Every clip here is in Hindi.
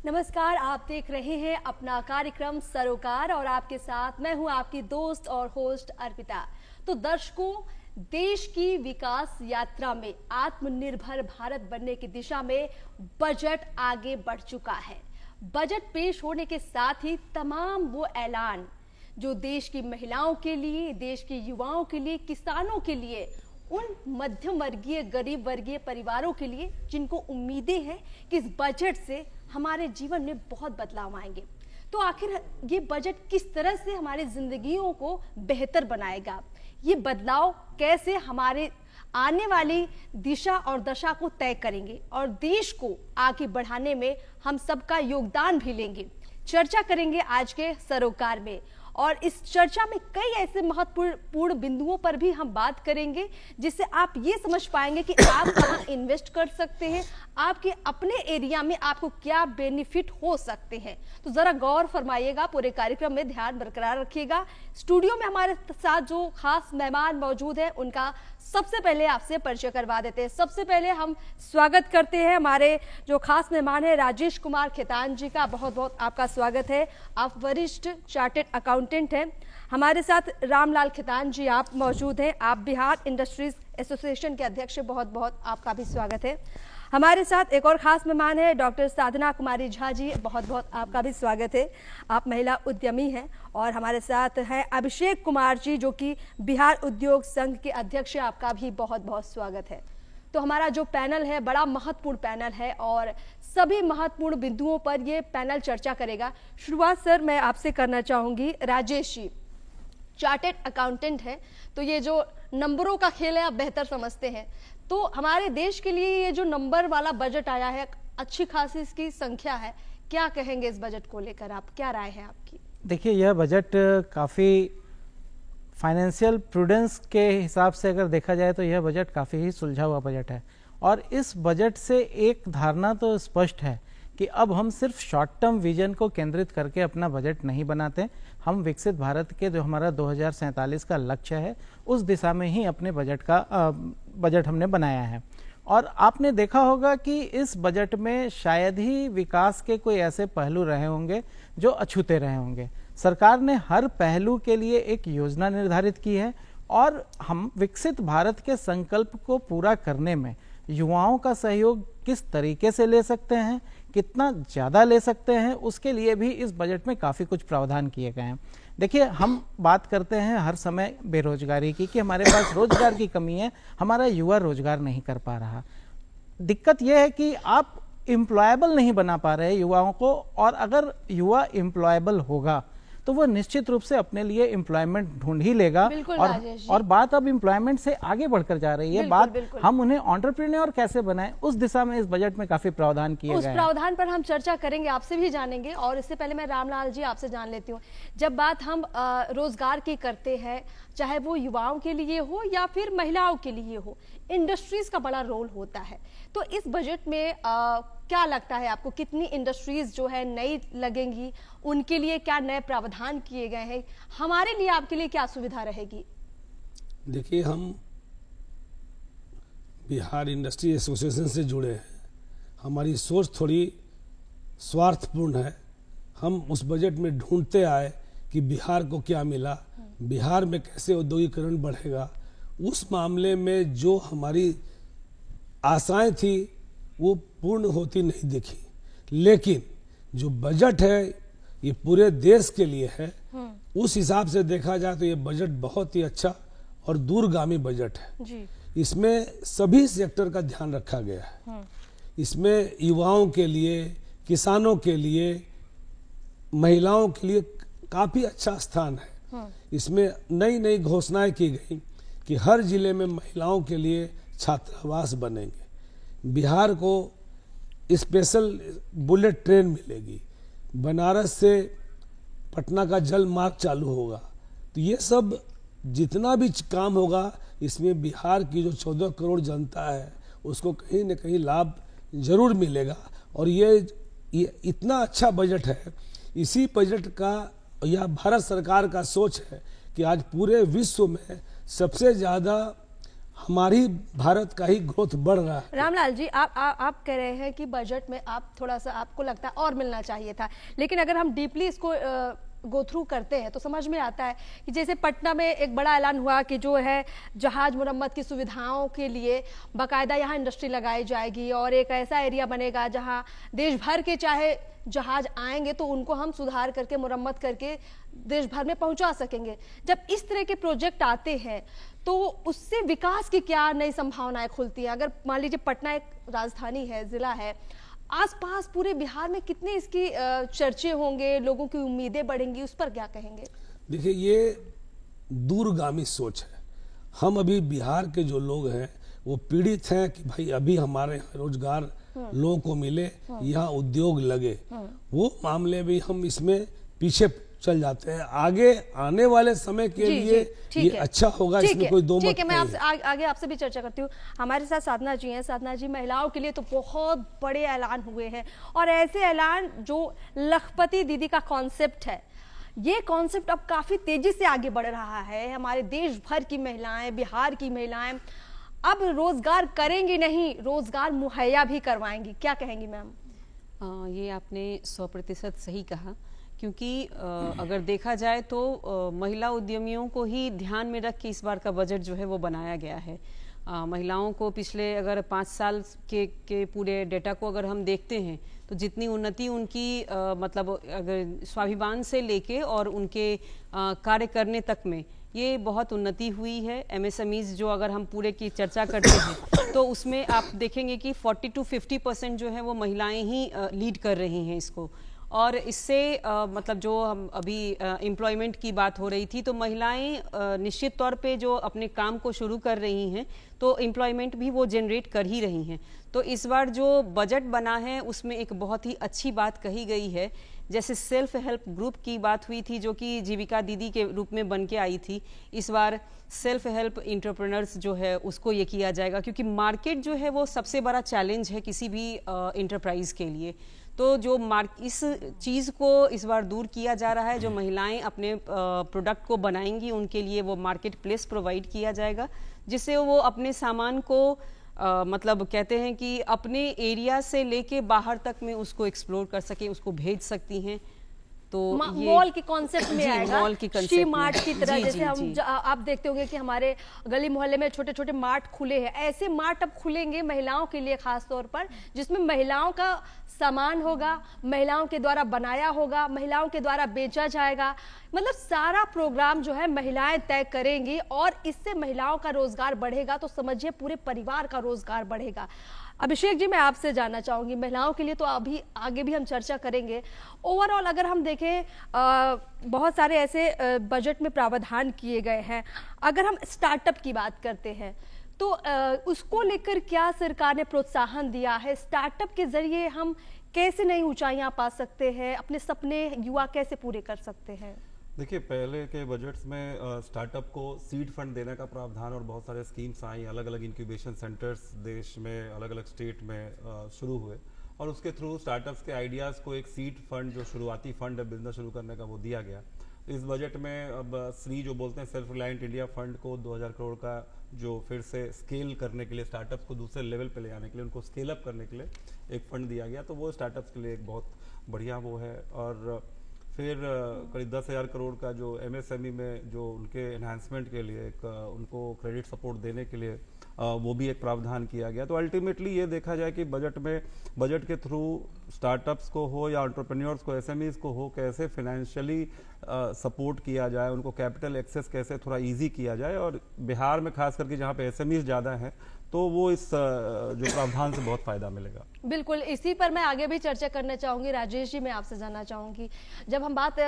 नमस्कार, आप देख रहे हैं अपना कार्यक्रम सरोकार और आपके साथ मैं हूं आपकी दोस्त और होस्ट अर्पिता। तो दर्शकों, देश की विकास यात्रा में आत्मनिर्भर भारत बनने की दिशा में बजट आगे बढ़ चुका है। बजट पेश होने के साथ ही तमाम वो ऐलान जो देश की महिलाओं के लिए, देश के युवाओं के लिए, किसानों के लिए, उन मध्यम वर्गीय, गरीब वर्गीय परिवारों के लिए जिनको उम्मीदें हैं कि इस बजट से हमारे जीवन में बहुत बदलाव आएंगे। तो आखिर ये बजट किस तरह से हमारी जिंदगियों को बेहतर बनाएगा, ये बदलाव कैसे हमारे आने वाली दिशा और दशा को तय करेंगे और देश को आगे बढ़ाने में हम सबका योगदान भी लेंगे, चर्चा करेंगे आज के सरोकार में। और इस चर्चा में कई ऐसे महत्वपूर्ण बिंदुओं पर भी हम बात करेंगे जिससे आप ये समझ पाएंगे कि आप कहाँ इन्वेस्ट कर सकते हैं, आपके अपने एरिया में आपको क्या बेनिफिट हो सकते हैं। तो जरा गौर फरमाइएगा, पूरे कार्यक्रम में ध्यान बरकरार रखिएगा। स्टूडियो में हमारे साथ जो खास मेहमान मौजूद है उनका सबसे पहले आपसे परिचय करवा देते हैं। सबसे पहले हम स्वागत करते हैं हमारे जो खास मेहमान है राजेश कुमार खेतान जी का। बहुत बहुत आपका स्वागत है। आप वरिष्ठ चार्टेड अकाउंटेंट हैं। हमारे साथ रामलाल खेतान जी आप मौजूद हैं। आप बिहार इंडस्ट्रीज एसोसिएशन के अध्यक्ष। बहुत बहुत आपका भी स्वागत है। हमारे साथ एक और खास मेहमान है डॉक्टर साधना कुमारी झा जी। बहुत बहुत आपका भी स्वागत है। आप महिला उद्यमी हैं। और हमारे साथ हैं अभिषेक कुमार जी जो कि बिहार उद्योग संघ के अध्यक्ष हैं। आपका भी बहुत बहुत स्वागत है। तो हमारा जो पैनल है बड़ा महत्वपूर्ण पैनल है और सभी महत्वपूर्ण बिंदुओं पर ये पैनल चर्चा करेगा। शुरुआत सर मैं आपसे करना चाहूंगी। राजेश जी चार्टेड अकाउंटेंट है, तो ये जो नंबरों का खेल है आप बेहतर समझते हैं। तो हमारे देश के लिए ये जो नंबर वाला बजट आया है, अच्छी खासी इसकी संख्या है, क्या कहेंगे इस बजट को लेकर? आप क्या राय है आपकी? देखिए, यह बजट काफ़ी फाइनेंशियल प्रूडेंस के हिसाब से अगर देखा जाए तो यह बजट काफ़ी ही सुलझा हुआ बजट है। और इस बजट से एक धारणा तो स्पष्ट है कि अब हम सिर्फ शॉर्ट टर्म विजन को केंद्रित करके अपना बजट नहीं बनाते, हम विकसित भारत के जो हमारा 2047 का लक्ष्य है उस दिशा में ही अपने बजट हमने बनाया है। और आपने देखा होगा कि इस बजट में शायद ही विकास के कोई ऐसे पहलू रहे होंगे जो अछूते रहे होंगे। सरकार ने हर पहलू के लिए एक योजना निर्धारित की है और हम विकसित भारत के संकल्प को पूरा करने में युवाओं का सहयोग किस तरीके से ले सकते हैं, कितना ज़्यादा ले सकते हैं, उसके लिए भी इस बजट में काफ़ी कुछ प्रावधान किए गए हैं। देखिए, हम बात करते हैं हर समय बेरोजगारी की कि हमारे पास रोजगार की कमी है, हमारा युवा रोजगार नहीं कर पा रहा। दिक्कत यह है कि आप एम्प्लॉयबल नहीं बना पा रहे युवाओं को, और अगर युवा एम्प्लॉयबल होगा तो वो निश्चित रूप से अपने लिए एम्प्लॉयमेंट ढूंढ ही लेगा। और बात अब एम्प्लॉयमेंट से आगे बढ़कर जा रही है। बात हम उन्हें एंटरप्रेन्योर कैसे बनाएं, उस दिशा में इस बजट में काफी प्रावधान किए गए हैं। उस प्रावधान पर हम चर्चा करेंगे, आपसे भी जानेंगे। और इससे पहले मैं रामलाल जी आपसे जान लेती हूँ, जब बात हम रोजगार की करते हैं, चाहे वो युवाओं के लिए हो या फिर महिलाओं के लिए हो, इंडस्ट्रीज का बड़ा रोल होता है। तो इस बजट में क्या लगता है आपको, कितनी इंडस्ट्रीज जो है नई लगेंगी, उनके लिए क्या नए प्रावधान किए गए हैं, हमारे लिए आपके लिए क्या सुविधा रहेगी? देखिए, हम बिहार इंडस्ट्री एसोसिएशन से जुड़े हैं। हमारी सोच थोड़ी स्वार्थपूर्ण है। हम उस बजट में ढूंढते आए कि बिहार को क्या मिला, बिहार में कैसे औद्योगिकरण बढ़ेगा। उस मामले में जो हमारी आशाएं थी वो पूर्ण होती नहीं दिखी। लेकिन जो बजट है ये पूरे देश के लिए है। उस हिसाब से देखा जाए तो ये बजट बहुत ही अच्छा और दूरगामी बजट है जी। इसमें सभी सेक्टर का ध्यान रखा गया है। इसमें युवाओं के लिए, किसानों के लिए, महिलाओं के लिए काफी अच्छा स्थान है। इसमें नई नई घोषणाएं की गई कि हर जिले में महिलाओं के लिए छात्रावास बनेंगे, बिहार को स्पेशल बुलेट ट्रेन मिलेगी, बनारस से पटना का जल मार्ग चालू होगा। तो ये सब जितना भी काम होगा इसमें बिहार की जो 14 करोड़ जनता है उसको कहीं न कहीं लाभ जरूर मिलेगा। और ये इतना अच्छा बजट है। इसी बजट का यह भारत सरकार का सोच है कि आज पूरे विश्व में सबसे ज़्यादा हमारी भारत का ही ग्रोथ बढ़ रहा है। रामलाल जी, आप कह रहे हैं कि बजट में आप थोड़ा सा आपको लगता है और मिलना चाहिए था, लेकिन अगर हम डीपली इसको गो थ्रू करते हैं तो समझ में आता है कि जैसे पटना में एक बड़ा ऐलान हुआ कि जो है जहाज मुरम्मत की सुविधाओं के लिए बाकायदा यहाँ इंडस्ट्री लगाई जाएगी और एक ऐसा एरिया बनेगा जहाँ देश भर के चाहे जहाज आएंगे तो उनको हम सुधार करके मुरम्मत करके देश भर में पहुंचा सकेंगे। जब इस तरह के प्रोजेक्ट आते हैं तो उससे विकास की क्या नई संभावनाएं खुलती हैं? अगर मान लीजिए पटना एक राजधानी है, जिला है, आसपास पूरे बिहार में कितने इसकी चर्चे होंगे, लोगों की उम्मीदें बढ़ेंगी, उस पर क्या कहेंगे? देखिए, ये दूरगामी सोच है। हम अभी बिहार के जो लोग हैं वो पीड़ित हैं कि भाई अभी हमारे यहाँ रोजगार लोगों को मिले, यहाँ उद्योग लगे, वो मामले भी हम इसमें पीछे चल जाते हैं। आगे आने वाले समय के लिए ये अच्छा होगा, इसमें कोई दो मत नहीं है। मैं आपसे आगे आपसे भी चर्चा करती हूँ। हमारे साथ साधना जी हैं। साधना जी, महिलाओं के लिए तो बहुत बड़े ऐलान हुए हैं और ऐसे ऐलान जो लखपति दीदी का कॉन्सेप्ट है, ये कॉन्सेप्ट अब काफी तेजी से आगे बढ़ रहा है। हमारे देश भर की महिलाएं, बिहार की महिलाएं अब रोजगार करेंगी नहीं, रोजगार मुहैया भी करवाएंगी। क्या कहेंगी मैम? ये आपने 100% सही कहा, क्योंकि अगर देखा जाए तो महिला उद्यमियों को ही ध्यान में रख के इस बार का बजट जो है वो बनाया गया है। महिलाओं को पिछले अगर 5 साल के पूरे डेटा को अगर हम देखते हैं तो जितनी उन्नति उनकी मतलब अगर स्वाभिमान से लेके और उनके कार्य करने तक में ये बहुत उन्नति हुई है। एमएसएमईज जो अगर हम पूरे की चर्चा करते हैं तो उसमें आप देखेंगे कि 40 to 50% जो है वो महिलाएं ही लीड कर रही हैं इसको। और इससे मतलब जो हम अभी एम्प्लॉयमेंट की बात हो रही थी, तो महिलाएं निश्चित तौर पे जो अपने काम को शुरू कर रही हैं तो एम्प्लॉयमेंट भी वो जनरेट कर ही रही हैं। तो इस बार जो बजट बना है उसमें एक बहुत ही अच्छी बात कही गई है। जैसे सेल्फ हेल्प ग्रुप की बात हुई थी जो कि जीविका दीदी के रूप में बन के आई थी, इस बार सेल्फ हेल्प एंटरप्रेन्योर्स जो है उसको ये किया जाएगा, क्योंकि मार्केट जो है वो सबसे बड़ा चैलेंज है किसी भी एंटरप्राइज के लिए। तो जो इस चीज़ को इस बार दूर किया जा रहा है। जो महिलाएं अपने प्रोडक्ट को बनाएंगी उनके लिए वो मार्केट प्लेस प्रोवाइड किया जाएगा, जिससे वो अपने सामान को मतलब कहते हैं कि अपने एरिया से लेके बाहर तक में उसको एक्सप्लोर कर सके, उसको भेज सकती हैं। तो मॉल के कॉन्सेप्ट में आएगा, मॉल की शी मार्ट की तरह। जैसे हम आप देखते होंगे कि हमारे गली मोहल्ले में छोटे छोटे मार्ट खुले हैं, ऐसे मार्ट अब खुलेंगे महिलाओं के लिए खास तौर पर, जिसमें महिलाओं का सामान होगा, महिलाओं के द्वारा बनाया होगा, महिलाओं के द्वारा बेचा जाएगा। मतलब सारा प्रोग्राम जो है महिलाएं तय करेंगी और इससे महिलाओं का रोजगार बढ़ेगा तो समझिए पूरे परिवार का रोजगार बढ़ेगा। अभिषेक जी, मैं आपसे जानना चाहूंगी, महिलाओं के लिए तो अभी आगे भी हम चर्चा करेंगे। ओवरऑल अगर हम देखें बहुत सारे ऐसे बजट में प्रावधान किए गए हैं। अगर हम स्टार्टअप की बात करते हैं तो उसको लेकर क्या सरकार ने प्रोत्साहन दिया है? स्टार्टअप के जरिए हम कैसे नई ऊंचाइयां पा सकते हैं, अपने सपने युवा कैसे पूरे कर सकते हैं? देखिए, पहले के बजट्स में स्टार्टअप को सीड फंड देने का प्रावधान और बहुत सारे स्कीम्स आई, अलग अलग इंक्यूबेशन सेंटर्स देश में अलग अलग स्टेट में शुरू हुए और उसके थ्रू स्टार्टअप्स के आइडियाज़ को एक सीड फंड जो शुरुआती फंड है बिजनेस शुरू करने का वो दिया गया। इस बजट में अब श्री जो बोलते हैं सेल्फ रिलायंट इंडिया फंड को 2000 करोड़ का जो फिर से स्केल करने के लिए, स्टार्टअप्स को दूसरे लेवल पे ले जाने के लिए, उनको स्केल अप करने के लिए एक फंड दिया गया। तो वो स्टार्टअप्स के लिए एक बहुत बढ़िया वो है। और फिर करीब 10,000 करोड़ का जो एमएसएमई में जो उनके एनहांसमेंट के लिए एक उनको क्रेडिट सपोर्ट देने के लिए वो भी एक प्रावधान किया गया। तो अल्टीमेटली ये देखा जाए कि बजट के थ्रू स्टार्टअप्स को हो या एंटरप्रेन्योर्स को, एसएमईज को हो, कैसे फाइनेंशियली सपोर्ट किया जाए, उनको कैपिटल एक्सेस कैसे थोड़ा इजी किया जाए। और बिहार में खास करके जहाँ पे एसएमईज ज़्यादा हैं तो वो इस जो प्रावधान से बहुत फायदा मिलेगा। बिल्कुल, इसी पर मैं आगे भी चर्चा करना चाहूंगी। राजेश जी, मैं आपसे जानना चाहूंगी, जब हम बात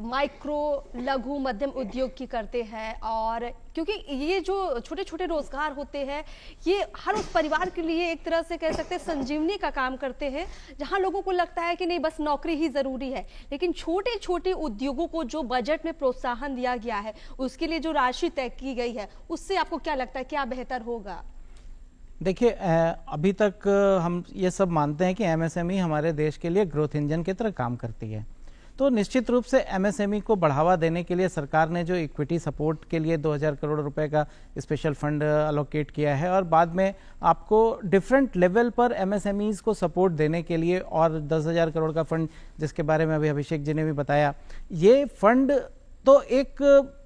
माइक्रो, लघु, मध्यम उद्योग की करते हैं, और क्योंकि ये जो छोटे छोटे रोजगार होते हैं ये हर उस परिवार के लिए एक तरह से कह सकते हैं संजीवनी का काम करते हैं, जहां लोगों को लगता है कि नहीं बस नौकरी ही जरूरी है। लेकिन छोटे छोटे उद्योगों को जो बजट में प्रोत्साहन दिया गया है, उसके लिए जो राशि तय की गई है, उससे आपको क्या लगता है क्या बेहतर होगा? देखिए, अभी तक हम ये सब मानते हैं कि एमएसएमई हमारे देश के लिए ग्रोथ इंजन की तरह काम करती है। तो निश्चित रूप से एमएसएमई को बढ़ावा देने के लिए सरकार ने जो इक्विटी सपोर्ट के लिए 2000 करोड़ रुपए का स्पेशल फंड अलोकेट किया है, और बाद में आपको डिफरेंट लेवल पर एमएसएमईज को सपोर्ट देने के लिए और 10,000 करोड़ का फंड, जिसके बारे में अभी अभिषेक जी ने भी बताया, ये फंड तो एक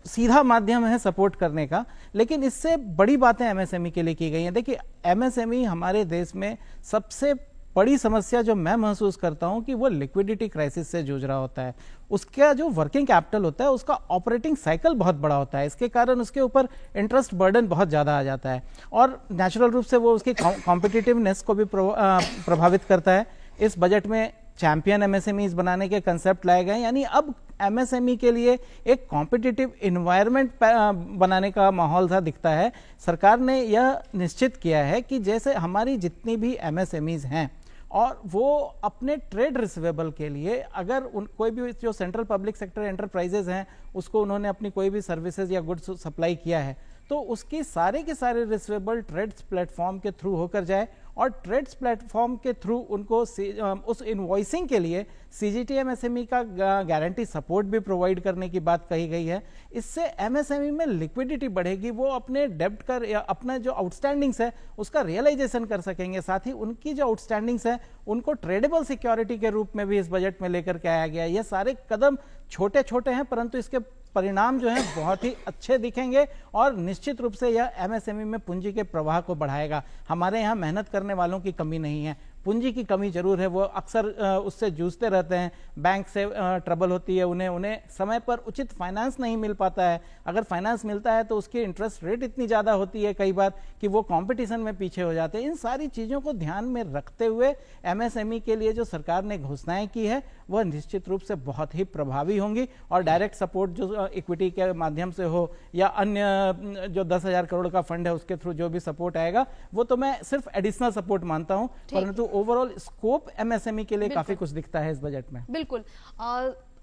सीधा माध्यम है सपोर्ट करने का, लेकिन इससे बड़ी बातें एमएसएमई के लिए की गई हैं। देखिए, एमएसएमई हमारे देश में सबसे बड़ी समस्या जो मैं महसूस करता हूं कि वो लिक्विडिटी क्राइसिस से जूझ रहा होता है। उसका जो वर्किंग कैपिटल होता है, उसका ऑपरेटिंग साइकिल बहुत बड़ा होता है, इसके कारण उसके ऊपर इंटरेस्ट बर्डन बहुत ज़्यादा आ जाता है, और नेचुरल रूप से वो उसकी कॉम्पिटिटिवनेस को भी प्रभावित करता है। इस बजट में चैंपियन एमएसएमईज बनाने के कंसेप्ट लाए गए, यानी अब एमएसएमई के लिए एक कॉम्पिटिटिव इन्वायरमेंट बनाने का माहौल सा दिखता है। सरकार ने यह निश्चित किया है कि जैसे हमारी जितनी भी एमएसएमईज हैं और वो अपने ट्रेड रिसीवेबल के लिए अगर कोई भी जो सेंट्रल पब्लिक सेक्टर एंटरप्राइजेज हैं उसको उन्होंने अपनी कोई भी सर्विसेज या गुड्स सप्लाई किया है, तो उसकी सारे के सारे रिसीवेबल ट्रेड्स प्लेटफॉर्म के थ्रू होकर जाए, और ट्रेड्स प्लेटफॉर्म के थ्रू उनको उस इनवॉइसिंग के लिए सीजीटी एमएसएमई का गारंटी सपोर्ट भी प्रोवाइड करने की बात कही गई है। इससे एमएसएमई में लिक्विडिटी बढ़ेगी, वो अपने डेब्ट का या अपना जो आउटस्टैंडिंग्स है उसका रियलाइजेशन कर सकेंगे, साथ ही उनकी जो आउटस्टैंडिंग्स है उनको ट्रेडेबल सिक्योरिटी के रूप में भी इस बजट में लेकर के आया गया। ये सारे कदम छोटे छोटे हैं, परंतु इसके परिणाम जो हैं बहुत ही अच्छे दिखेंगे, और निश्चित रूप से यह एमएसएमई में पूंजी के प्रवाह को बढ़ाएगा। हमारे यहाँ मेहनत करने वालों की कमी नहीं है, पूंजी की कमी जरूर है, वो अक्सर उससे जूझते रहते हैं, बैंक से ट्रबल होती है, उन्हें समय पर उचित फाइनेंस नहीं मिल पाता है, अगर फाइनेंस मिलता है तो उसकी इंटरेस्ट रेट इतनी ज़्यादा होती है कई बार कि वो कंपटीशन में पीछे हो जाते हैं। इन सारी चीज़ों को ध्यान में रखते हुए एमएसएमई के लिए जो सरकार ने घोषणाएं की है वह निश्चित रूप से बहुत ही प्रभावी होंगी, और डायरेक्ट सपोर्ट जो इक्विटी के माध्यम से हो या अन्य जो 10,000 करोड़ का फंड है उसके थ्रू जो भी सपोर्ट आएगा वो तो मैं सिर्फ एडिशनल सपोर्ट मानता हूं, परंतु ओवरऑल स्कोप एमएसएमई के लिए काफी कुछ दिखता है इस बजट में। बिल्कुल,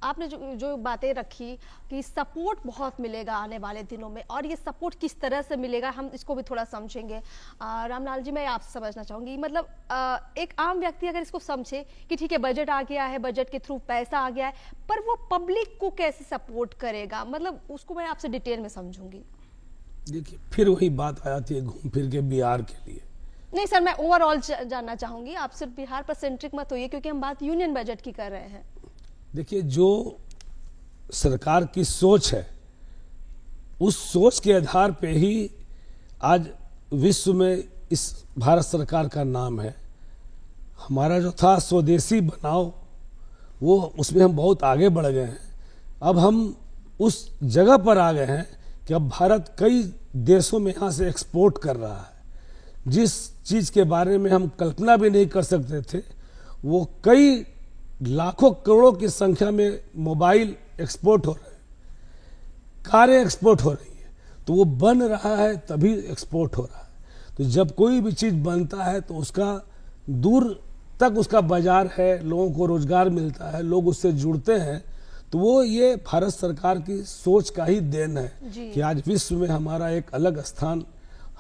आपने जो बातें रखी कि सपोर्ट बहुत मिलेगा आने वाले दिनों में, और ये सपोर्ट किस तरह से मिलेगा हम इसको भी थोड़ा समझेंगे। रामलाल जी, मैं आपसे समझना चाहूंगी, मतलब एक आम व्यक्ति अगर इसको समझे कि ठीक है बजट आ गया है, बजट के थ्रू पैसा आ गया है, पर वो पब्लिक को कैसे सपोर्ट करेगा, मतलब उसको मैं आपसे डिटेल में समझूंगी। देखिए, फिर वही बात आ जाती है घूम फिर के बिहार के लिए। नहीं सर, मैं ओवरऑल जानना चाहूंगी, आप सिर्फ बिहार पर सेंट्रिक मत होइए, क्योंकि हम बात यूनियन बजट की कर रहे हैं। देखिए, जो सरकार की सोच है उस सोच के आधार पे ही आज विश्व में इस भारत सरकार का नाम है। हमारा जो था स्वदेशी बनाओ, वो उसमें हम बहुत आगे बढ़ गए हैं। अब हम उस जगह पर आ गए हैं कि अब भारत कई देशों में यहाँ से एक्सपोर्ट कर रहा है। जिस चीज़ के बारे में हम कल्पना भी नहीं कर सकते थे, वो कई लाखों करोड़ों की संख्या में मोबाइल एक्सपोर्ट हो रहे हैं, कारें एक्सपोर्ट हो रही है, तो वो बन रहा है तभी एक्सपोर्ट हो रहा है। तो जब कोई भी चीज़ बनता है तो उसका दूर तक उसका बाजार है, लोगों को रोजगार मिलता है, लोग उससे जुड़ते हैं, तो वो ये भारत सरकार की सोच का ही देन है कि आज विश्व में हमारा एक अलग स्थान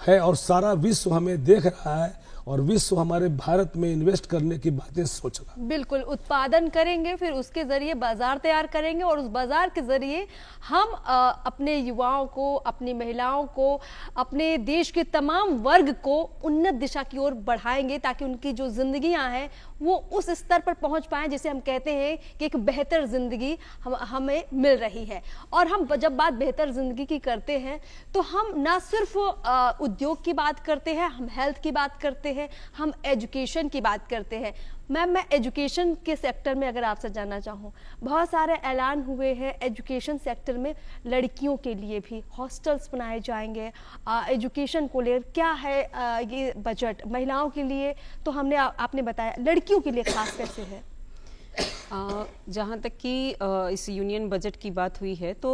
है और सारा विश्व हमें देख रहा है और विश्व हमारे भारत में इन्वेस्ट करने की बातें सोच रहा है। बिल्कुल, उत्पादन करेंगे, फिर उसके जरिए बाजार तैयार करेंगे और उस बाजार के जरिए हम अपने युवाओं को, अपनी महिलाओं को, अपने देश के तमाम वर्ग को उन्नत दिशा की ओर बढ़ाएंगे, ताकि उनकी जो जिंदगियां हैं वो उस स्तर पर पहुंच पाएं जिसे हम कहते हैं कि एक बेहतर जिंदगी हमें मिल रही है। और हम जब बात बेहतर जिंदगी की करते हैं तो हम ना सिर्फ उद्योग की बात करते हैं, हम हेल्थ की बात करते हैं, हम एजुकेशन की बात करते हैं। मैं एजुकेशन के सेक्टर में अगर आपसे जानना चाहूँ, बहुत सारे ऐलान हुए हैं एजुकेशन सेक्टर में, लड़कियों के लिए भी हॉस्टल्स बनाए जाएंगे, एजुकेशन को लेकर क्या है ये बजट, महिलाओं के लिए तो आपने बताया, लड़कियों के लिए खास कैसे है? जहाँ तक कि इस यूनियन बजट की बात हुई है तो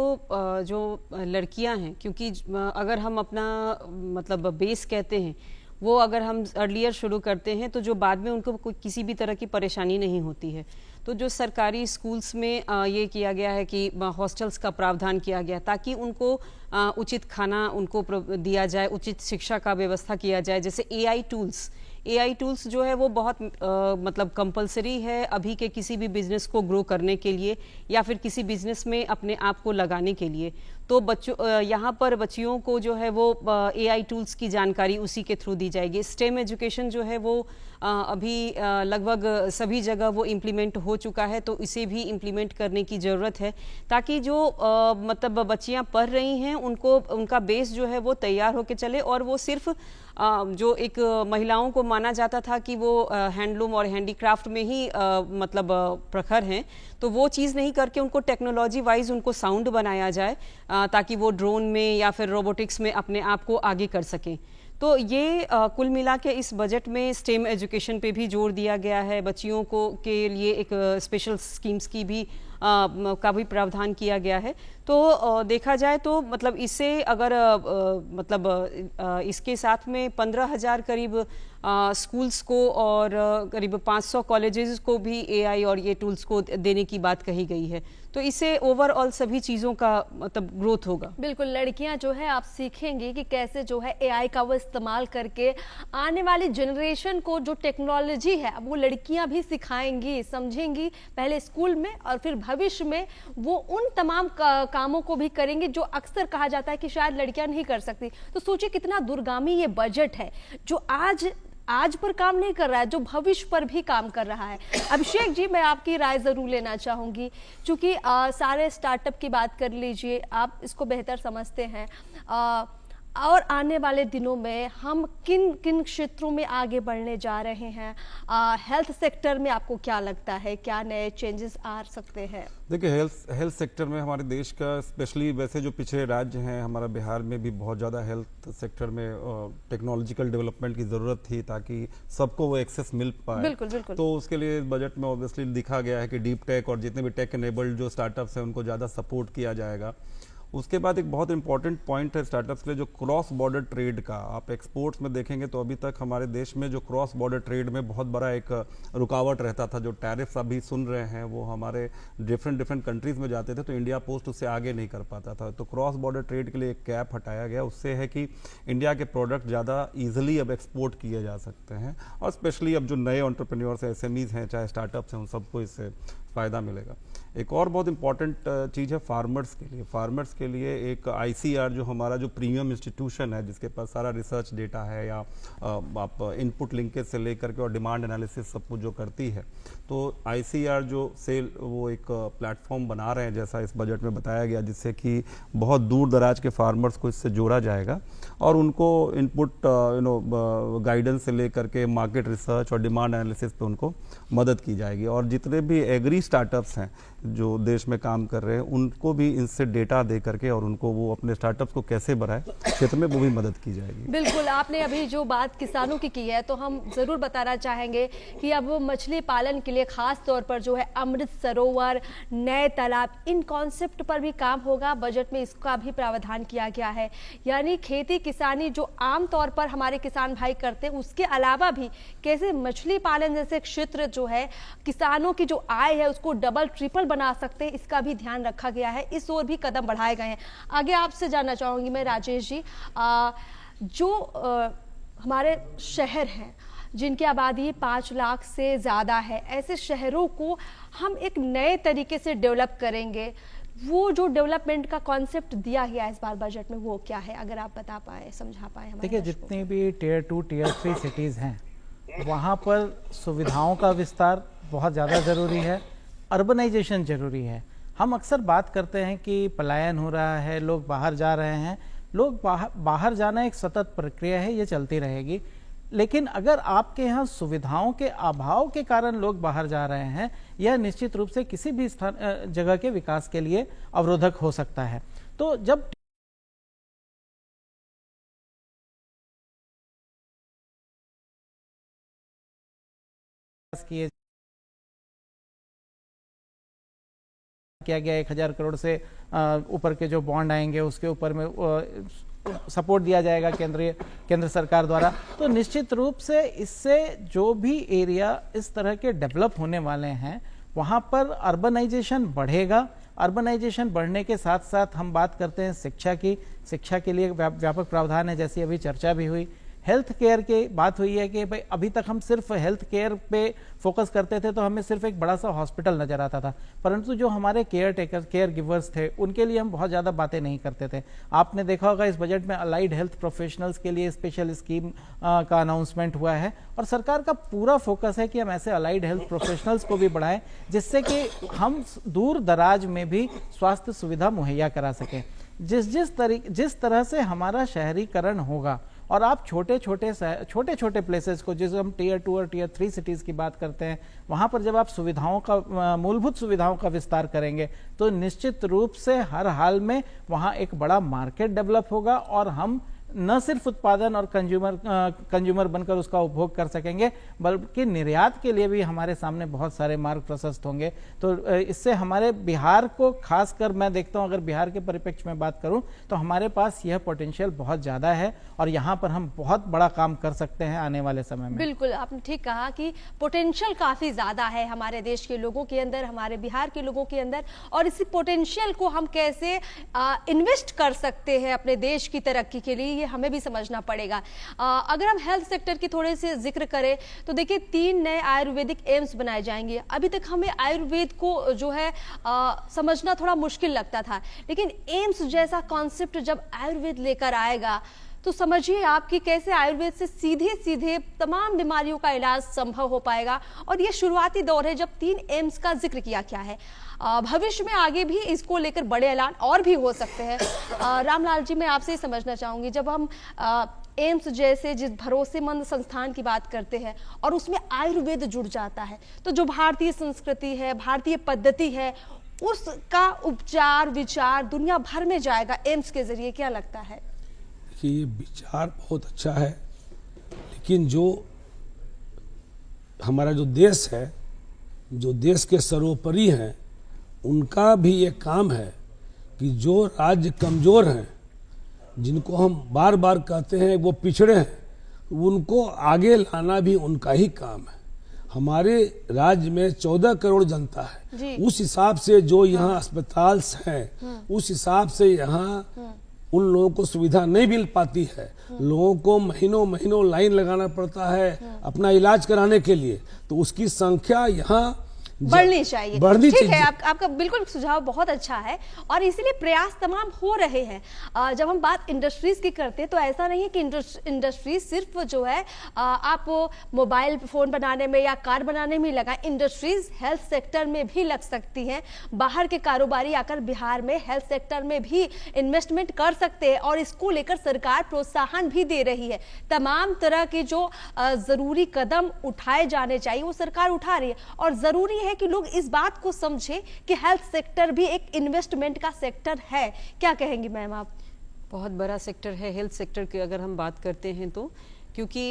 जो लड़कियां हैं, क्योंकि अगर हम अपना मतलब बेस कहते हैं वो अगर हम अर्लियर शुरू करते हैं तो जो बाद में उनको कोई किसी भी तरह की परेशानी नहीं होती है, तो जो सरकारी स्कूल्स में ये किया गया है कि हॉस्टल्स का प्रावधान किया गया ताकि उनको उचित खाना उनको दिया जाए, उचित शिक्षा का व्यवस्था किया जाए। जैसे एआई टूल्स जो है वो बहुत मतलब कंपलसरी है अभी के किसी भी बिजनेस को ग्रो करने के लिए या फिर किसी बिजनेस में अपने आप को लगाने के लिए। तो बच्चों यहाँ पर बच्चियों को जो है वो एआई टूल्स की जानकारी उसी के थ्रू दी जाएगी। स्टेम एजुकेशन जो है वो अभी लगभग सभी जगह वो इम्प्लीमेंट हो चुका है, तो इसे भी इम्प्लीमेंट करने की ज़रूरत है ताकि जो मतलब बच्चियाँ पढ़ रही हैं उनको उनका बेस जो है वो तैयार होकर चले और वो सिर्फ जो एक महिलाओं को माना जाता था कि वो हैंडलूम और हैंडीक्राफ्ट में ही मतलब प्रखर हैं, तो वो चीज़ नहीं करके उनको टेक्नोलॉजी वाइज उनको साउंड बनाया जाए ताकि वो ड्रोन में या फिर रोबोटिक्स में अपने आप को आगे कर सकें। तो ये कुल मिला के इस बजट में स्टेम एजुकेशन पे भी जोर दिया गया है। बच्चियों को के लिए एक स्पेशल स्कीम्स की भी का भी प्रावधान किया गया है। तो देखा जाए तो मतलब इससे अगर मतलब इसके साथ में 15,000 करीब स्कूल्स को और करीब 500 कॉलेजेस को भी एआई और ये टूल्स को देने की बात कही गई है। तो इससे ओवरऑल सभी चीज़ों का मतलब ग्रोथ होगा। बिल्कुल, लड़कियां जो है आप सीखेंगी कि कैसे जो है एआई का वो इस्तेमाल करके आने वाली जनरेशन को जो टेक्नोलॉजी है वो लड़कियां भी सिखाएंगी, समझेंगी पहले स्कूल में और फिर भविष्य में वो उन तमाम कामों को भी करेंगे जो अक्सर कहा जाता है कि शायद लड़कियां नहीं कर सकती। तो सोचिए कितना दूरगामी ये बजट है जो आज पर काम नहीं कर रहा है, जो भविष्य पर भी काम कर रहा है। अभिषेक जी, मैं आपकी राय जरूर लेना चाहूंगी क्योंकि सारे स्टार्टअप की बात कर लीजिए, आप इसको बेहतर समझते हैं और आने वाले दिनों में हम किन किन क्षेत्रों में आगे बढ़ने जा रहे हैं। हेल्थ सेक्टर में आपको क्या लगता है, क्या नए चेंजेस आ सकते हैं? देखिए, हेल्थ सेक्टर में हमारे देश का स्पेशली वैसे जो पिछड़े राज्य हैं, हमारा बिहार में भी बहुत ज़्यादा हेल्थ सेक्टर में टेक्नोलॉजिकल डेवलपमेंट की ज़रूरत थी ताकि सबको वो एक्सेस मिल पाए। बिल्कुल बिल्कुल। तो उसके लिए बजट में ऑब्वियसली दिखा गया है कि डीप टेक और जितने भी टेक एनेबल्ड जो स्टार्टअप्स हैं उनको ज़्यादा सपोर्ट किया जाएगा। उसके बाद एक बहुत इंपॉर्टेंट पॉइंट है स्टार्टअप्स के लिए जो क्रॉस बॉर्डर ट्रेड का। आप एक्सपोर्ट्स में देखेंगे तो अभी तक हमारे देश में जो क्रॉस बॉर्डर ट्रेड में बहुत बड़ा एक रुकावट रहता था। जो टैरिफ्स अभी सुन रहे हैं वो हमारे डिफरेंट कंट्रीज में जाते थे तो इंडिया पोस्ट उससे आगे नहीं कर पाता था। तो क्रॉस बॉर्डर ट्रेड के लिए एक कैप हटाया गया। उससे है कि इंडिया के प्रोडक्ट ज़्यादा ईजिली अब एक्सपोर्ट किए जा सकते हैं और स्पेशली अब जो नए एंटरप्रेन्योर्स हैं, SMEs हैं, चाहे स्टार्टअप्स हैं, उन सबको इससे फ़ायदा मिलेगा। एक और बहुत इंपॉर्टेंट चीज़ है फार्मर्स के लिए। फार्मर्स के लिए एक ICR जो हमारा जो प्रीमियम इंस्टीट्यूशन है जिसके पास सारा रिसर्च डेटा है या आप इनपुट लिंकेज से लेकर के और डिमांड एनालिसिस सब कुछ जो करती है, तो ICR जो सेल वो एक प्लेटफॉर्म बना रहे हैं जैसा इस बजट में बताया गया, जिससे कि बहुत दूर दराज के फार्मर्स को इससे जोड़ा जाएगा और उनको इनपुट गाइडेंस से लेकर के मार्केट रिसर्च और डिमांड एनालिसिस पे उनको मदद की जाएगी। और जितने भी एग्री स्टार्टअप्स हैं जो देश में काम कर रहे हैं उनको भी इनसे डेटा दे करके और उनको वो अपने स्टार्टअप्स को कैसे बढ़ाए क्षेत्र में वो भी मदद की जाएगी। बिल्कुल, आपने अभी जो बात किसानों की है तो हम जरूर बताना चाहेंगे कि अब मछली पालन के लिए खास तौर पर जो है अमृत सरोवर, नए तालाब, इन कॉन्सेप्ट पर भी काम होगा। बजट में इसका भी प्रावधान किया गया है। यानी खेती किसानी जो आम तौर पर हमारे किसान भाई करते हैं उसके अलावा भी कैसे मछली पालन जैसे क्षेत्र जो है किसानों की जो आय है उसको डबल ट्रिपल बना सकते हैं, इसका भी ध्यान रखा गया है। इस ओर भी कदम बढ़ाए गए हैं। आगे आपसे जानना चाहूंगी मैं राजेश जी, जो हमारे शहर हैं जिनकी आबादी 5 लाख से ज़्यादा है, ऐसे शहरों को हम एक नए तरीके से डेवलप करेंगे। वो जो डेवलपमेंट का कॉन्सेप्ट दिया गया है इस बार बजट में वो क्या है, अगर आप बता पाए, समझा पाए हमारे। देखिए, जितनी भी Tier 2 Tier 3 सिटीज़ हैं वहाँ पर सुविधाओं का विस्तार बहुत ज़्यादा ज़रूरी है, अर्बनाइजेशन ज़रूरी है। हम अक्सर बात करते हैं कि पलायन हो रहा है, लोग बाहर जा रहे हैं। लोग बाहर जाना एक सतत प्रक्रिया है, ये चलती रहेगी। लेकिन अगर आपके यहाँ सुविधाओं के अभाव के कारण लोग बाहर जा रहे हैं, यह निश्चित रूप से किसी भी जगह के विकास के लिए अवरोधक हो सकता है। तो जब किया गया 1000 करोड़ से ऊपर के जो बॉन्ड आएंगे उसके ऊपर में सपोर्ट दिया जाएगा केंद्र सरकार द्वारा, तो निश्चित रूप से इससे जो भी एरिया इस तरह के डेवलप होने वाले हैं वहाँ पर अर्बनाइजेशन बढ़ेगा। अर्बनाइजेशन बढ़ने के साथ साथ हम बात करते हैं शिक्षा की। शिक्षा के लिए व्यापक प्रावधान है, जैसी अभी चर्चा भी हुई। हेल्थ केयर की बात हुई है कि भाई अभी तक हम सिर्फ हेल्थ केयर पे फोकस करते थे तो हमें सिर्फ एक बड़ा सा हॉस्पिटल नजर आता था, परंतु जो हमारे केयर टेकर केयर गिवर्स थे उनके लिए हम बहुत ज़्यादा बातें नहीं करते थे। आपने देखा होगा इस बजट में अलाइड हेल्थ प्रोफेशनल्स के लिए स्पेशल स्कीम का अनाउंसमेंट हुआ है और सरकार का पूरा फोकस है कि हम ऐसे अलाइड हेल्थ प्रोफेशनल्स को भी बढ़ाएं जिससे कि हम दूर दराज में भी स्वास्थ्य सुविधा मुहैया करा सकें। जिस तरह से हमारा शहरीकरण होगा और आप छोटे छोटे प्लेसेस को, जिसे हम टियर 2 और टियर 3 सिटीज़ की बात करते हैं, वहाँ पर जब आप सुविधाओं का मूलभूत सुविधाओं का विस्तार करेंगे तो निश्चित रूप से हर हाल में वहाँ एक बड़ा मार्केट डेवलप होगा और हम न सिर्फ उत्पादन और कंज्यूमर बनकर उसका उपभोग कर सकेंगे बल्कि निर्यात के लिए भी हमारे सामने बहुत सारे मार्ग प्रशस्त होंगे। तो इससे हमारे बिहार को खासकर मैं देखता हूं, अगर बिहार के परिप्रेक्ष्य में बात करूं तो हमारे पास यह पोटेंशियल बहुत ज़्यादा है और यहाँ पर हम बहुत बड़ा काम कर सकते हैं आने वाले समय में। बिल्कुल, आपने ठीक कहा कि पोटेंशियल काफ़ी ज़्यादा है हमारे देश के लोगों के अंदर, हमारे बिहार के लोगों के अंदर, और इसी पोटेंशियल को हम कैसे इन्वेस्ट कर सकते हैं अपने देश की तरक्की के लिए, ये हमें भी समझना पड़ेगा। अगर हम हेल्थ सेक्टर की थोड़े से जिक्र करें तो देखिए 3 नए आयुर्वेदिक एम्स बनाए जाएंगे। अभी तक हमें आयुर्वेद को जो है समझना थोड़ा मुश्किल लगता था, लेकिन एम्स जैसा कॉन्सेप्ट जब आयुर्वेद लेकर आएगा तो समझिए आप कि कैसे आयुर्वेद से सीधे सीधे तमाम बीमारियों का इलाज संभव हो पाएगा। और ये शुरुआती दौर है जब 3 एम्स का जिक्र किया गया है। भविष्य में आगे भी इसको लेकर बड़े ऐलान और भी हो सकते हैं। रामलाल जी, मैं आपसे ही समझना चाहूंगी, जब हम एम्स जैसे जिस भरोसेमंद संस्थान की बात करते हैं और उसमें आयुर्वेद जुड़ जाता है तो जो भारतीय संस्कृति है, भारतीय पद्धति है, उसका उपचार विचार दुनिया भर में जाएगा एम्स के जरिए। क्या लगता है? कि ये विचार बहुत अच्छा है, लेकिन जो हमारा जो देश है, जो देश के सर्वोपरि हैं, उनका भी ये काम है कि जो राज्य कमज़ोर हैं, जिनको हम बार बार कहते हैं वो पिछड़े हैं, उनको आगे लाना भी उनका ही काम है। हमारे राज्य में 14 करोड़ जनता है, उस हिसाब से जो यहाँ अस्पताल हैं, उस हिसाब से यहाँ उन लोगों को सुविधा नहीं मिल पाती है। लोगों को महीनों महीनों लाइन लगाना पड़ता है अपना इलाज कराने के लिए, तो उसकी संख्या यहाँ बढ़नी चाहिए। ठीक है, आपका बिल्कुल सुझाव बहुत अच्छा है और इसीलिए प्रयास तमाम हो रहे हैं। जब हम बात इंडस्ट्रीज की करते हैं तो ऐसा नहीं है कि इंडस्ट्रीज सिर्फ जो है आप मोबाइल फोन बनाने में या कार बनाने में लगा। इंडस्ट्रीज हेल्थ सेक्टर में भी लग सकती हैं। बाहर के कारोबारी आकर बिहार में हेल्थ सेक्टर में भी इन्वेस्टमेंट कर सकते हैं और इसको लेकर सरकार प्रोत्साहन भी दे रही है। तमाम तरह के जो जरूरी कदम उठाए जाने चाहिए वो सरकार उठा रही है और जरूरी है कि लोग इस बात को समझें कि हेल्थ सेक्टर भी एक इन्वेस्टमेंट का सेक्टर है। क्या कहेंगी मैम आप? बहुत बड़ा सेक्टर है हेल्थ सेक्टर की अगर हम बात करते हैं तो, क्योंकि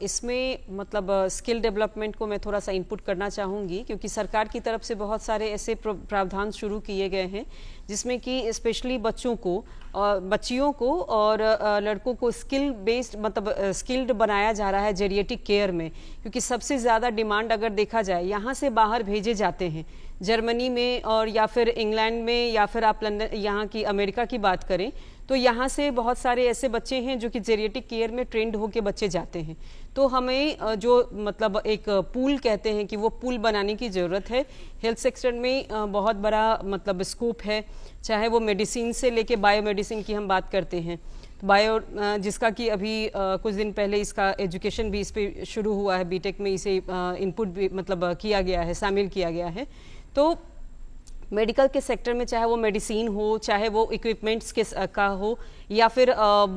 इसमें मतलब स्किल डेवलपमेंट को मैं थोड़ा सा इनपुट करना चाहूँगी, क्योंकि सरकार की तरफ से बहुत सारे ऐसे प्रावधान शुरू किए गए हैं जिसमें कि स्पेशली बच्चों को और बच्चियों को और लड़कों को स्किल बेस्ड मतलब स्किल्ड बनाया जा रहा है जेरिएटिक केयर में। क्योंकि सबसे ज़्यादा डिमांड अगर देखा जाए यहाँ से बाहर भेजे जाते हैं, जर्मनी में और या फिर इंग्लैंड में या फिर आप लंदन यहाँ की अमेरिका की बात करें तो यहाँ से बहुत सारे ऐसे बच्चे हैं जो कि जेरिएटिक केयर में ट्रेंड होके बच्चे जाते हैं। तो हमें जो मतलब एक पूल कहते हैं कि वो पूल बनाने की ज़रूरत है। हेल्थ सेक्टर में बहुत बड़ा मतलब स्कोप है, चाहे वो मेडिसिन से लेके बायोमेडिसिन की हम बात करते हैं। बायो जिसका कि अभी कुछ दिन पहले इसका एजुकेशन भी इस पर शुरू हुआ है, बीटेक में इसे इनपुट भी मतलब किया गया है, शामिल किया गया है। तो मेडिकल के सेक्टर में चाहे वो मेडिसिन हो, चाहे वो इक्विपमेंट्स के का हो या फिर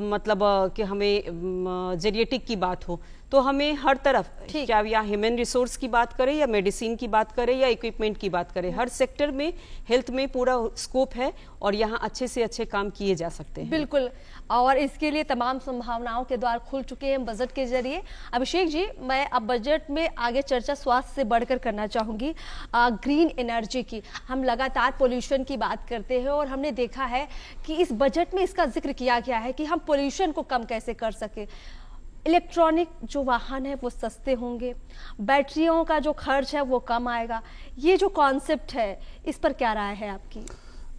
मतलब कि हमें जेरिएटिक की बात हो, तो हमें हर तरफ क्या या ह्यूमन रिसोर्स की बात करें या मेडिसिन की बात करें या इक्विपमेंट की बात करें, हर सेक्टर में हेल्थ में पूरा स्कोप है और यहाँ अच्छे से अच्छे काम किए जा सकते हैं। बिल्कुल, और इसके लिए तमाम संभावनाओं के द्वार खुल चुके हैं बजट के जरिए। अभिषेक जी, मैं अब बजट में आगे चर्चा स्वास्थ्य से बढ़कर करना चाहूंगी ग्रीन एनर्जी की। हम लगातार पोल्यूशन की बात करते हैं और हमने देखा है कि इस बजट में इसका जिक्र किया गया है कि हम पोल्यूशन को कम कैसे कर सके। इलेक्ट्रॉनिक जो वाहन है वो सस्ते होंगे, बैटरियों का जो खर्च है वो कम आएगा। ये जो कॉन्सेप्ट है इस पर क्या राय है आपकी?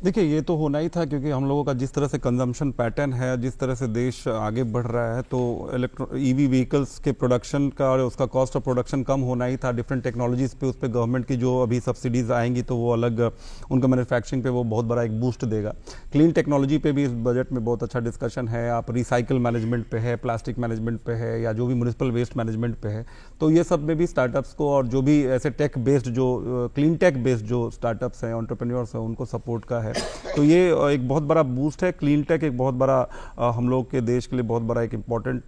देखिए, ये तो होना ही था, क्योंकि हम लोगों का जिस तरह से कंजम्पशन पैटर्न है, जिस तरह से देश आगे बढ़ रहा है, तो ईवी व्हीकल्स के प्रोडक्शन का और उसका कॉस्ट ऑफ प्रोडक्शन कम होना ही था। डिफरेंट टेक्नोलॉजीज पे उस पर गवर्नमेंट की जो अभी सब्सिडीज आएंगी तो वो अलग उनका मैन्युफैक्चरिंग पे वो बहुत बड़ा एक बूस्ट देगा। क्लीन टेक्नोलॉजी पे भी इस बजट में बहुत अच्छा डिस्कशन है। आप रिसाइकल मैनेजमेंट पे है, प्लास्टिक मैनेजमेंट पे है, या जो भी म्युनिसिपल वेस्ट मैनेजमेंट पे है, तो ये सब में भी स्टार्टअप्स को और जो भी ऐसे टेक बेस्ड जो क्लीन टेक बेस्ड जो स्टार्टअप्स हैं, एंटरप्रेन्योर्स हैं, उनको सपोर्ट का है। तो ये एक बहुत बड़ा बूस्ट है। क्लीन टेक एक बहुत बड़ा हम लोग के देश के लिए बहुत बड़ा एक इम्पॉर्टेंट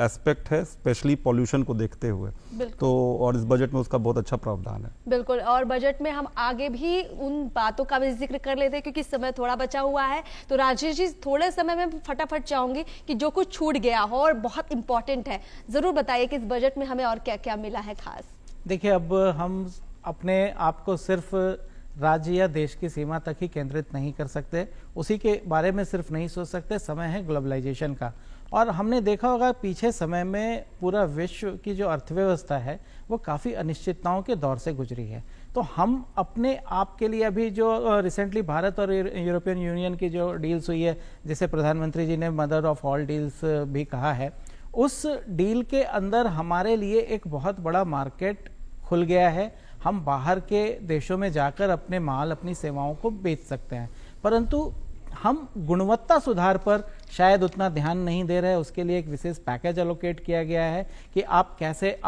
एस्पेक्ट है, स्पेशली पॉल्यूशन को देखते हुए। तो और इस बजट में उसका बहुत अच्छा प्रावधान है। बिल्कुल, और बजट में हम आगे भी उन बातों का भी जिक्र कर लेते हैं क्योंकि समय थोड़ा बचा हुआ है। तो राजेश जी, थोड़े समय में फटाफट चाहूंगी कि जो कुछ छूट गया हो और बहुत इंपॉर्टेंट है, जरूर बताइए कि इस बजट में हमें और क्या क्या मिला है खास। देखिए, अब हम अपने आप को सिर्फ राज्य या देश की सीमा तक ही केंद्रित नहीं कर सकते, उसी के बारे में सिर्फ नहीं सोच सकते। समय है ग्लोबलाइजेशन का, और हमने देखा होगा पीछे समय में पूरा विश्व की जो अर्थव्यवस्था है वो काफ़ी अनिश्चितताओं के दौर से गुजरी है। तो हम अपने आप के लिए अभी जो रिसेंटली भारत और यूरोपियन यूनियन की जो डील्स हुई है, जिसे प्रधानमंत्री जी ने मदर ऑफ ऑल डील्स भी कहा है, उस डील के अंदर हमारे लिए एक बहुत बड़ा मार्केट खुल गया है। हम बाहर के देशों में जाकर अपने माल, अपनी सेवाओं को बेच सकते हैं, परंतु हम गुणवत्ता सुधार पर शायद उतना ध्यान नहीं दे रहे हैं। उसके लिए एक विशेष पैकेज एलोकेट किया गया है कि आप कैसे,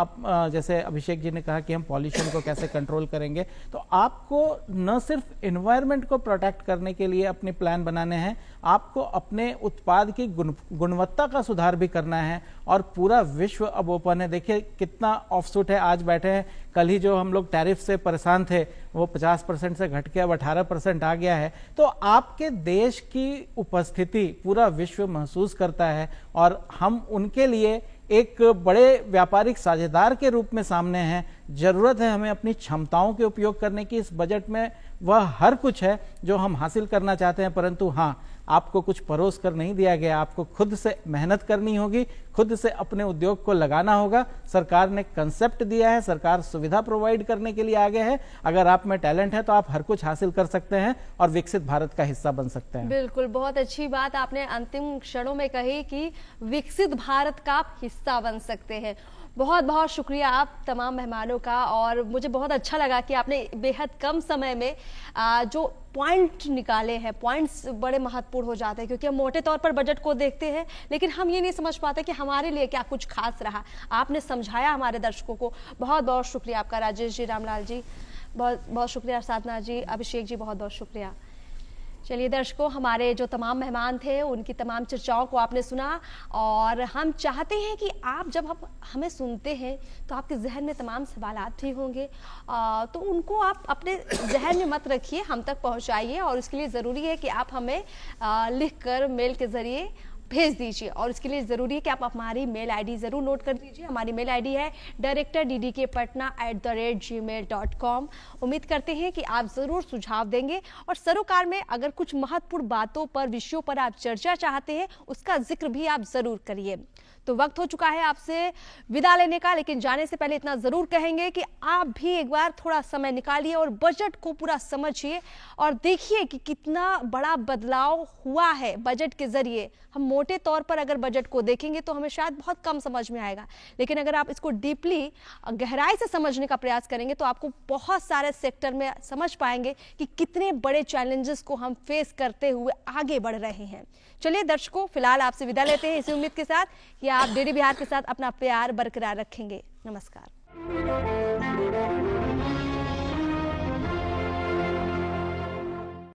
जैसे अभिषेक जी ने कहा कि हम पॉल्यूशन को कैसे कंट्रोल करेंगे, तो आपको न सिर्फ एनवायरनमेंट को प्रोटेक्ट करने के लिए अपने प्लान बनाने हैं, आपको अपने उत्पाद की गुणवत्ता का सुधार भी करना है। और पूरा विश्व अब ओपन है। देखिए कितना ऑफशूट है, आज बैठे हैं, कल ही जो हम लोग टैरिफ से परेशान थे वो 50% से घट के अब 18% आ गया है। तो आपके देश की उपस्थिति पूरा विश्व महसूस करता है, और हम उनके लिए एक बड़े व्यापारिक साझेदार के रूप में सामने हैं। जरूरत है हमें अपनी क्षमताओं के उपयोग करने की। इस बजट में वह हर कुछ है जो हम हासिल करना चाहते हैं, परंतु हाँ, आपको कुछ परोस कर नहीं दिया गया। आपको खुद से मेहनत करनी होगी, खुद से अपने उद्योग को लगाना होगा। सरकार ने कंसेप्ट दिया है, सरकार सुविधा प्रोवाइड करने के लिए आगे है। अगर आप में टैलेंट है तो आप हर कुछ हासिल कर सकते हैं और विकसित भारत का हिस्सा बन सकते हैं। बिल्कुल, बहुत अच्छी बात आपने अंतिम क्षणों में कही कि विकसित भारत का आप हिस्सा बन सकते हैं। बहुत बहुत शुक्रिया आप तमाम मेहमानों का, और मुझे बहुत अच्छा लगा कि आपने बेहद कम समय में जो पॉइंट निकाले हैं। पॉइंट्स बड़े महत्वपूर्ण हो जाते हैं क्योंकि हम मोटे तौर पर बजट को देखते हैं, लेकिन हम ये नहीं समझ पाते कि हमारे लिए क्या कुछ खास रहा। आपने समझाया हमारे दर्शकों को। बहुत बहुत शुक्रिया आपका राजेश जी, रामलाल जी, बहुत बहुत शुक्रिया साधना जी, अभिषेक जी, बहुत बहुत शुक्रिया। चलिए दर्शकों, हमारे जो तमाम मेहमान थे उनकी तमाम चर्चाओं को आपने सुना, और हम चाहते हैं कि आप जब हमें सुनते हैं तो आपके जहन में तमाम सवालात भी होंगे, तो उनको आप अपने जहन में मत रखिए, हम तक पहुंचाइए। और इसके लिए ज़रूरी है कि आप हमें लिखकर मेल के ज़रिए भेज दीजिए, और इसके लिए ज़रूरी है कि आप हमारी मेल आईडी ज़रूर नोट कर दीजिए। हमारी मेल आईडी है directorddkpatna@gmail.com। उम्मीद करते हैं कि आप ज़रूर सुझाव देंगे, और सरोकार में अगर कुछ महत्वपूर्ण बातों पर, विषयों पर आप चर्चा चाहते हैं, उसका जिक्र भी आप ज़रूर करिए। तो वक्त हो चुका है आपसे विदा लेने का, लेकिन जाने से पहले इतना जरूर कहेंगे कि आप भी एक बार थोड़ा समय निकालिए और बजट को पूरा समझिए और देखिए कि कितना बड़ा बदलाव हुआ है बजट के जरिए। हम मोटे तौर पर अगर बजट को देखेंगे तो हमें शायद बहुत कम समझ में आएगा, लेकिन अगर आप इसको डीपली, गहराई से समझने का प्रयास करेंगे तो आपको बहुत सारे सेक्टर में समझ पाएंगे कि कितने बड़े चैलेंजेस को हम फेस करते हुए आगे बढ़ रहे हैं। चलिए दर्शकों, फिलहाल आपसे विदा लेते हैं इसी उम्मीद के साथ कि आप डीडी बिहार के साथ अपना प्यार बरकरार रखेंगे। नमस्कार।